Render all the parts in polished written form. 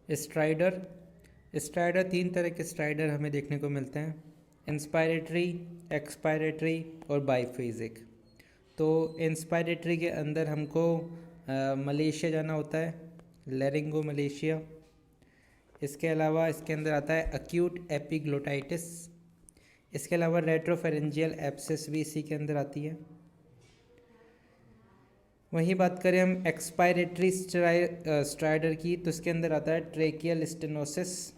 Strider. Strider, तीन तरह के स्ट्राइडर हमें देखने को मिलते हैं, इंस्पायरेटरी, एक्सपायरेटरी और बाईफेजिक। तो इंस्पायरेटरी के अंदर हमको मलेशिया जाना होता है, लेरिंगो मलेशिया। इसके अलावा इसके अंदर आता है अक्यूट एपिग्लोटाइटिस। इसके अलावा रेट्रोफेरेंजियल एब्सेस भी इसी के अंदर आती है। वहीं बात करें हम एक्सपायरेटरी स्ट्राइडर की, तो इसके अंदर आता है ट्रेकियल स्टेनोसिस।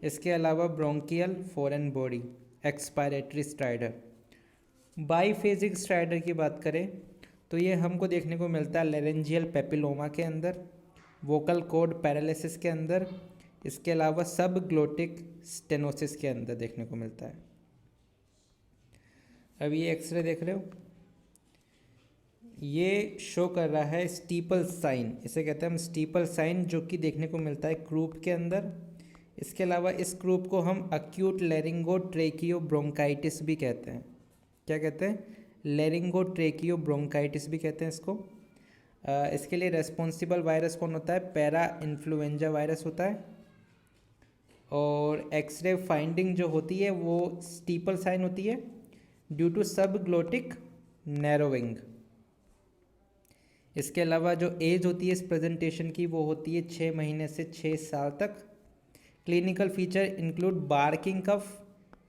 इसके अलावा bronchial foreign body, expiratory strider. Biphasic strider की बात करें तो ये हमको देखने को मिलता है लेरेंजियल पेपिलोमा के अंदर, वोकल कॉर्ड पैरालिसिस के अंदर, इसके अलावा सब ग्लोटिक स्टेनोसिस के अंदर देखने को मिलता है। अब ये एक्सरे देख रहे हो, ये शो कर रहा है स्टीपल साइन, इसे कहते हैं हम स्टीपल साइन, जो कि देखने को मिलता है क्रूप के अंदर। इसके अलावा इस क्रूप को हम अक्यूट लेरिंगो ट्रेकियो ब्रोंकाइटिस भी कहते हैं। क्या कहते हैं? लेरिंगो ट्रेकियो ब्रोंकाइटिस भी कहते हैं इसको। इसके लिए रेस्पॉन्सिबल वायरस कौन होता है? पैरा इन्फ्लुएंजा वायरस होता है। और एक्सरे फाइंडिंग जो होती है वो स्टीपल साइन होती है ड्यू टू सब ग्लोटिक नैरोविंग। इसके अलावा जो एज होती है इस प्रेजेंटेशन की वो होती है 6 महीने से 6 साल तक। Clinical feature include barking cough,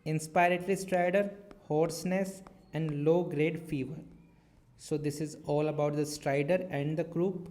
inspiratory stridor, hoarseness and low grade fever. So this is all about the stridor and the croup.